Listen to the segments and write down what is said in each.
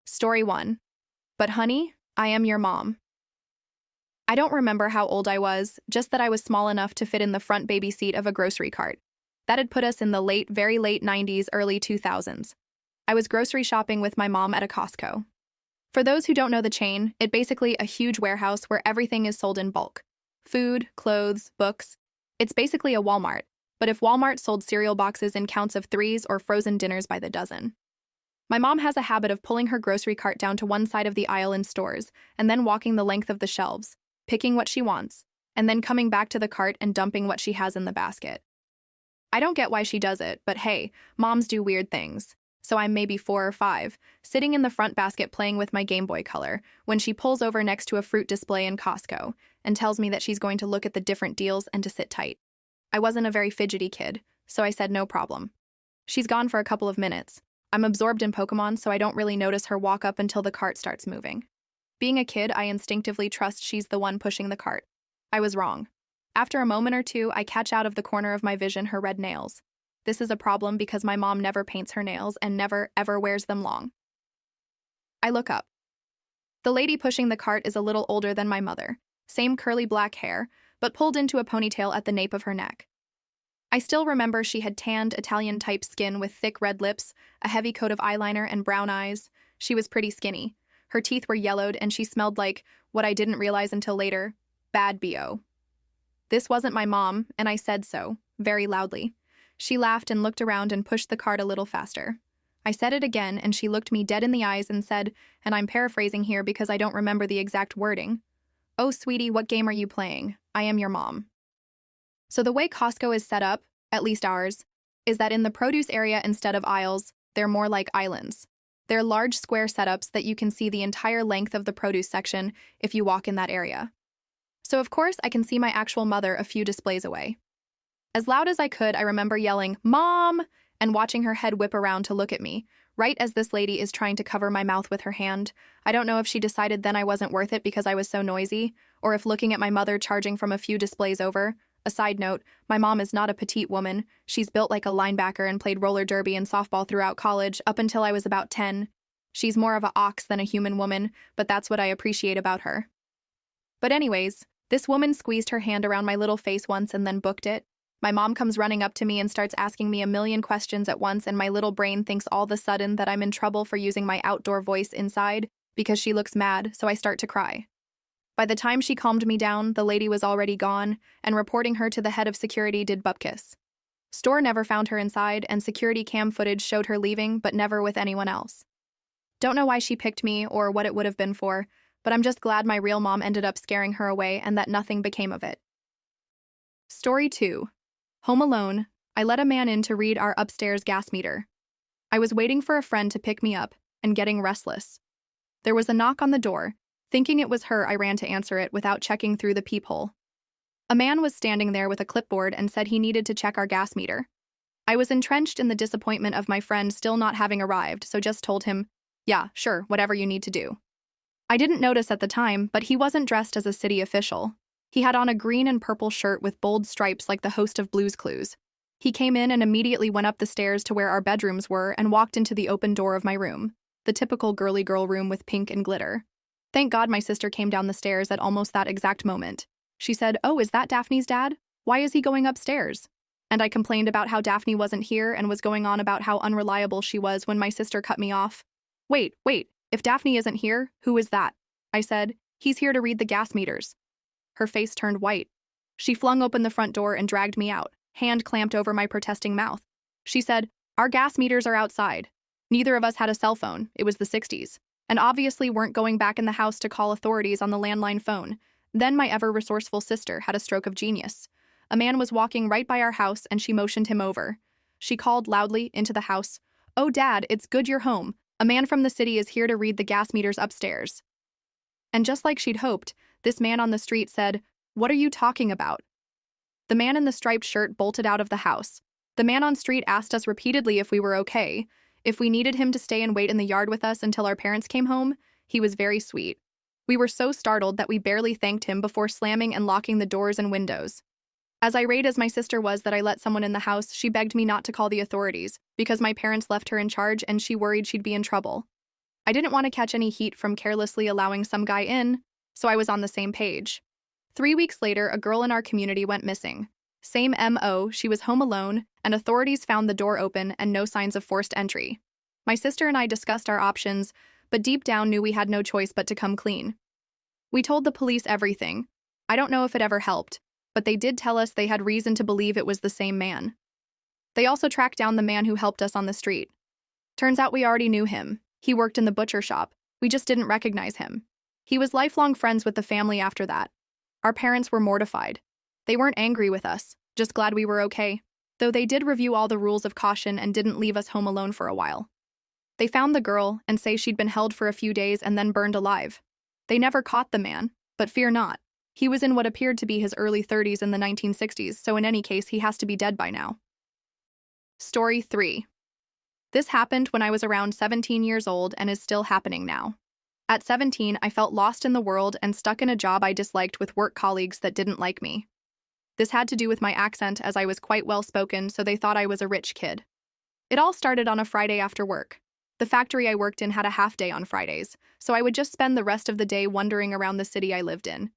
Story 1. But honey, I am your mom. I don't remember how old I was, just that I was small enough to fit in the front baby seat of a grocery cart. That had put us in the very late 90s, early 2000s. I was grocery shopping with my mom at a Costco. For those who don't know the chain, it's basically a huge warehouse where everything is sold in bulk. Food, clothes, books. It's basically a Walmart, but if Walmart sold cereal boxes in counts of threes or frozen dinners by the dozen. My mom has a habit of pulling her grocery cart down to one side of the aisle in stores and then walking the length of the shelves, picking what she wants, and then coming back to the cart and dumping what she has in the basket. I don't get why she does it, but hey, moms do weird things. So I'm maybe 4 or 5, sitting in the front basket playing with my Game Boy Color, when she pulls over next to a fruit display in Costco and tells me that she's going to look at the different deals and to sit tight. I wasn't a very fidgety kid, so I said no problem. She's gone for a couple of minutes. I'm absorbed in Pokemon, so I don't really notice her walk up until the cart starts moving. Being a kid, I instinctively trust she's the one pushing the cart. I was wrong. After a moment or two, I catch out of the corner of my vision her red nails. This is a problem because my mom never paints her nails and never, ever wears them long. I look up. The lady pushing the cart is a little older than my mother. Same curly black hair, but pulled into a ponytail at the nape of her neck. I still remember she had tanned Italian-type skin with thick red lips, a heavy coat of eyeliner, and brown eyes. She was pretty skinny. Her teeth were yellowed, and she smelled like, what I didn't realize until later, bad BO. This wasn't my mom, and I said so, very loudly. She laughed and looked around and pushed the cart a little faster. I said it again, and she looked me dead in the eyes and said, and I'm paraphrasing here because I don't remember the exact wording, "Oh, sweetie, what game are you playing? I am your mom." So the way Costco is set up, at least ours, is that in the produce area instead of aisles, they're more like islands. They're large square setups that you can see the entire length of the produce section if you walk in that area. So of course I can see my actual mother a few displays away. As loud as I could, I remember yelling, "Mom!" and watching her head whip around to look at me, right as this lady is trying to cover my mouth with her hand. I don't know if she decided then I wasn't worth it because I was so noisy, or if looking at my mother charging from a few displays over. A side note, my mom is not a petite woman. She's built like a linebacker and played roller derby and softball throughout college up until I was about 10. She's more of a ox than a human woman, but that's what I appreciate about her. But anyways, this woman squeezed her hand around my little face once and then booked it. My mom comes running up to me and starts asking me a million questions at once, and my little brain thinks all of a sudden that I'm in trouble for using my outdoor voice inside because she looks mad, so I start to cry. By the time she calmed me down, the lady was already gone, and reporting her to the head of security did bupkis. Store never found her inside, and security cam footage showed her leaving, but never with anyone else. Don't know why she picked me or what it would have been for, but I'm just glad my real mom ended up scaring her away and that nothing became of it. Story 2. Home alone, I let a man in to read our upstairs gas meter. I was waiting for a friend to pick me up and getting restless. There was a knock on the door. Thinking it was her, I ran to answer it without checking through the peephole. A man was standing there with a clipboard and said he needed to check our gas meter. I was entrenched in the disappointment of my friend still not having arrived, so just told him, "Yeah, sure, whatever you need to do." I didn't notice at the time, but he wasn't dressed as a city official. He had on a green and purple shirt with bold stripes like the host of Blue's Clues. He came in and immediately went up the stairs to where our bedrooms were and walked into the open door of my room, the typical girly girl room with pink and glitter. Thank God my sister came down the stairs at almost that exact moment. She said, "Oh, is that Daphne's dad? Why is he going upstairs?" And I complained about how Daphne wasn't here and was going on about how unreliable she was when my sister cut me off. Wait, if Daphne isn't here, who is that?" I said, "He's here to read the gas meters." Her face turned white. She flung open the front door and dragged me out, hand clamped over my protesting mouth. She said, "Our gas meters are outside." Neither of us had a cell phone, it was the 60s, and obviously weren't going back in the house to call authorities on the landline phone. Then my ever-resourceful sister had a stroke of genius. A man was walking right by our house and she motioned him over. She called loudly into the house, "Oh, Dad, it's good you're home. A man from the city is here to read the gas meters upstairs." And just like she'd hoped, this man on the street said, "What are you talking about?" The man in the striped shirt bolted out of the house. The man on street asked us repeatedly if we were okay, if we needed him to stay and wait in the yard with us until our parents came home. He was very sweet. We were so startled that we barely thanked him before slamming and locking the doors and windows. As irate as my sister was that I let someone in the house, she begged me not to call the authorities because my parents left her in charge and she worried she'd be in trouble. I didn't want to catch any heat from carelessly allowing some guy in, so I was on the same page. 3 weeks later, a girl in our community went missing. Same MO, she was home alone, and authorities found the door open and no signs of forced entry. My sister and I discussed our options, but deep down knew we had no choice but to come clean. We told the police everything. I don't know if it ever helped, but they did tell us they had reason to believe it was the same man. They also tracked down the man who helped us on the street. Turns out we already knew him. He worked in the butcher shop. We just didn't recognize him. He was lifelong friends with the family after that. Our parents were mortified. They weren't angry with us, just glad we were okay, though they did review all the rules of caution and didn't leave us home alone for a while. They found the girl and say she'd been held for a few days and then burned alive. They never caught the man, but fear not. He was in what appeared to be his early 30s in the 1960s, so in any case, he has to be dead by now. Story 3. This happened when I was around 17 years old and is still happening now. At 17, I felt lost in the world and stuck in a job I disliked with work colleagues that didn't like me. This had to do with my accent, as I was quite well-spoken, so they thought I was a rich kid. It all started on a Friday after work. The factory I worked in had a half-day on Fridays, so I would just spend the rest of the day wandering around the city I lived in.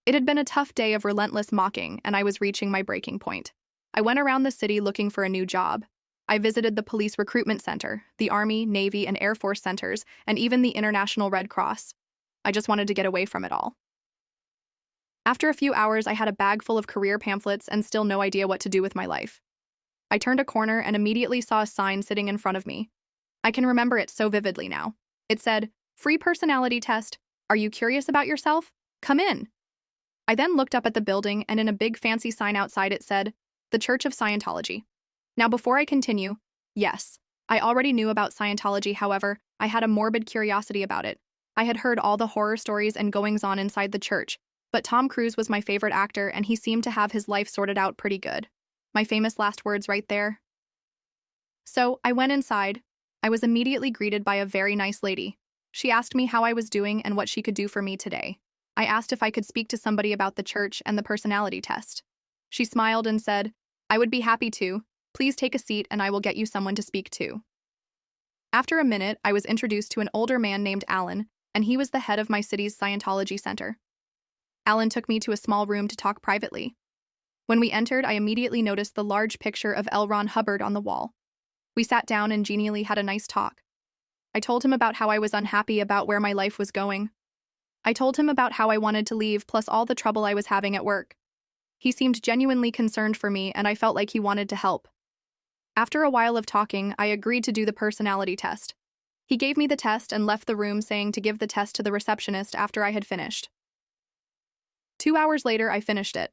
It had been a tough day of relentless mocking, and I was reaching my breaking point. I went around the city looking for a new job. I visited the police recruitment center, the Army, Navy, and Air Force centers, and even the International Red Cross. I just wanted to get away from it all. After a few hours, I had a bag full of career pamphlets and still no idea what to do with my life. I turned a corner and immediately saw a sign sitting in front of me. I can remember it so vividly now. It said, "Free personality test. Are you curious about yourself? Come in." I then looked up at the building, and in a big fancy sign outside it said, "The Church of Scientology." Now before I continue, yes, I already knew about Scientology, however, I had a morbid curiosity about it. I had heard all the horror stories and goings-on inside the church, but Tom Cruise was my favorite actor and he seemed to have his life sorted out pretty good. My famous last words right there. So, I went inside. I was immediately greeted by a very nice lady. She asked me how I was doing and what she could do for me today. I asked if I could speak to somebody about the church and the personality test. She smiled and said, "I would be happy to. Please take a seat and I will get you someone to speak to." After a minute, I was introduced to an older man named Alan, and he was the head of my city's Scientology center. Alan took me to a small room to talk privately. When we entered, I immediately noticed the large picture of L. Ron Hubbard on the wall. We sat down and genially had a nice talk. I told him about how I was unhappy about where my life was going. I told him about how I wanted to leave, plus all the trouble I was having at work. He seemed genuinely concerned for me, and I felt like he wanted to help. After a while of talking, I agreed to do the personality test. He gave me the test and left the room, saying to give the test to the receptionist after I had finished. 2 hours later, I finished it.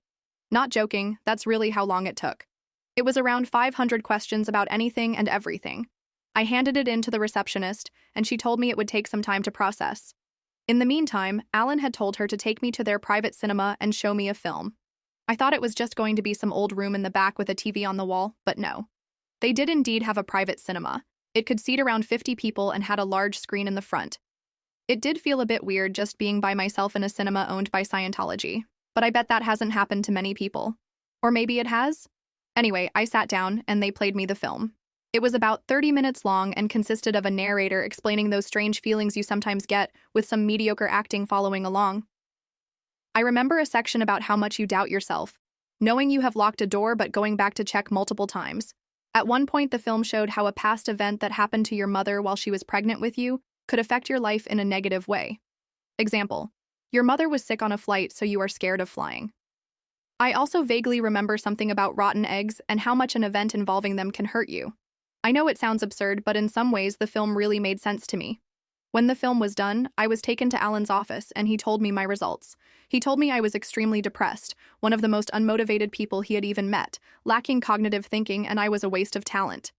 Not joking, that's really how long it took. It was around 500 questions about anything and everything. I handed it in to the receptionist, and she told me it would take some time to process. In the meantime, Alan had told her to take me to their private cinema and show me a film. I thought it was just going to be some old room in the back with a TV on the wall, but no. They did indeed have a private cinema. It could seat around 50 people and had a large screen in the front. It did feel a bit weird just being by myself in a cinema owned by Scientology, but I bet that hasn't happened to many people. Or maybe it has? Anyway, I sat down and they played me the film. It was about 30 minutes long and consisted of a narrator explaining those strange feelings you sometimes get, with some mediocre acting following along. I remember a section about how much you doubt yourself, knowing you have locked a door but going back to check multiple times. At one point, the film showed how a past event that happened to your mother while she was pregnant with you could affect your life in a negative way. Example: your mother was sick on a flight, so you are scared of flying. I also vaguely remember something about rotten eggs and how much an event involving them can hurt you. I know it sounds absurd, but in some ways the film really made sense to me. When the film was done, I was taken to Alan's office and he told me my results. He told me I was extremely depressed, one of the most unmotivated people he had even met, lacking cognitive thinking, and I was a waste of talent.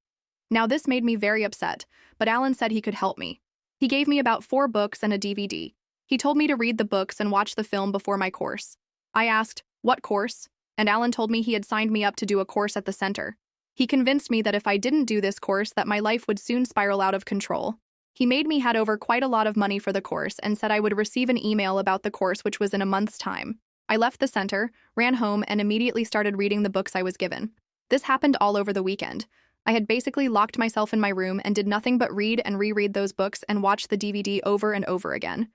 Now this made me very upset, but Alan said he could help me. He gave me about 4 books and a DVD. He told me to read the books and watch the film before my course. I asked, "What course?" And Alan told me he had signed me up to do a course at the center. He convinced me that if I didn't do this course, that my life would soon spiral out of control. He made me hand over quite a lot of money for the course and said I would receive an email about the course, which was in a month's time. I left the center, ran home, and immediately started reading the books I was given. This happened all over the weekend. I had basically locked myself in my room and did nothing but read and reread those books and watch the DVD over and over again.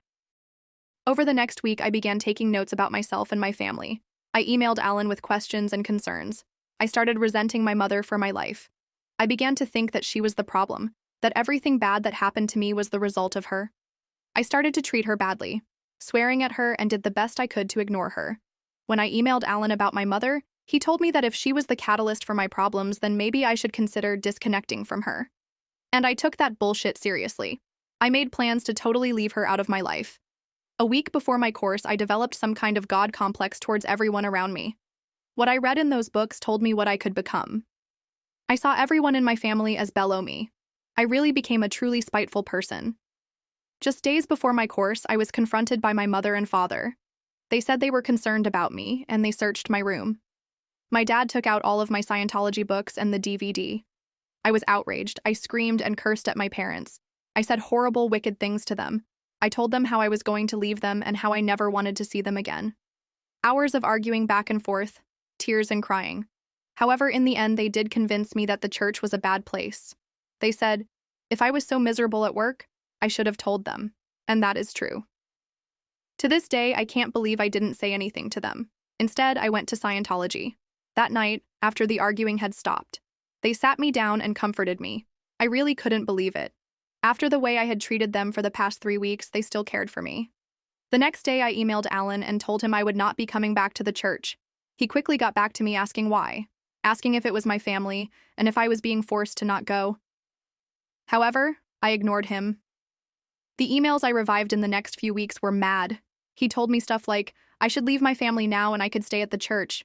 Over the next week, I began taking notes about myself and my family. I emailed Alan with questions and concerns. I started resenting my mother for my life. I began to think that she was the problem, that everything bad that happened to me was the result of her. I started to treat her badly, swearing at her, and did the best I could to ignore her. When I emailed Alan about my mother, he told me that if she was the catalyst for my problems, then maybe I should consider disconnecting from her. And I took that bullshit seriously. I made plans to totally leave her out of my life. A week before my course, I developed some kind of God complex towards everyone around me. What I read in those books told me what I could become. I saw everyone in my family as below me. I really became a truly spiteful person. Just days before my course, I was confronted by my mother and father. They said they were concerned about me, and they searched my room. My dad took out all of my Scientology books and the DVD. I was outraged. I screamed and cursed at my parents. I said horrible, wicked things to them. I told them how I was going to leave them and how I never wanted to see them again. Hours of arguing back and forth, tears and crying. However, in the end, they did convince me that the church was a bad place. They said, if I was so miserable at work, I should have told them. And that is true. To this day, I can't believe I didn't say anything to them. Instead, I went to Scientology. That night, after the arguing had stopped, they sat me down and comforted me. I really couldn't believe it. After the way I had treated them for the past 3 weeks, they still cared for me. The next day, I emailed Alan and told him I would not be coming back to the church. He quickly got back to me asking why, asking if it was my family, and if I was being forced to not go. However, I ignored him. The emails I revived in the next few weeks were mad. He told me stuff like, I should leave my family now and I could stay at the church.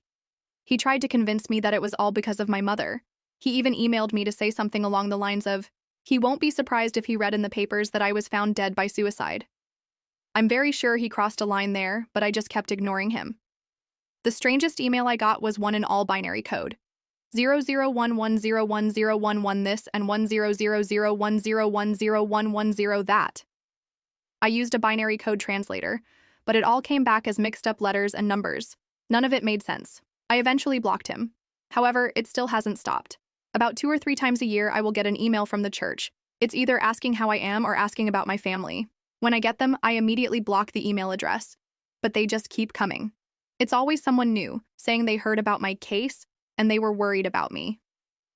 He tried to convince me that it was all because of my mother. He even emailed me to say something along the lines of, he won't be surprised if he read in the papers that I was found dead by suicide. I'm very sure he crossed a line there, but I just kept ignoring him. The strangest email I got was one in all binary code. 0011010111 this and 100010101110 that. I used a binary code translator, but it all came back as mixed up letters and numbers. None of it made sense. I eventually blocked him. However, it still hasn't stopped. About 2 or 3 times a year, I will get an email from the church. It's either asking how I am or asking about my family. When I get them, I immediately block the email address. But they just keep coming. It's always someone new, saying they heard about my case and they were worried about me.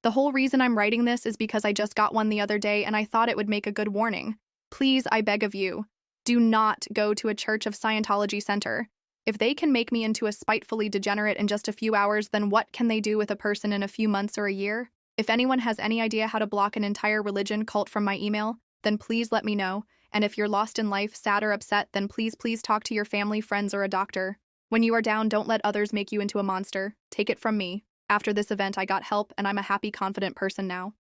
The whole reason I'm writing this is because I just got one the other day and I thought it would make a good warning. Please, I beg of you, do not go to a Church of Scientology center. If they can make me into a spitefully degenerate in just a few hours, then what can they do with a person in a few months or a year? If anyone has any idea how to block an entire religion cult from my email, then please let me know. And if you're lost in life, sad or upset, then please talk to your family, friends, or a doctor. When you are down, don't let others make you into a monster. Take it from me. After this event, I got help and I'm a happy, confident person now.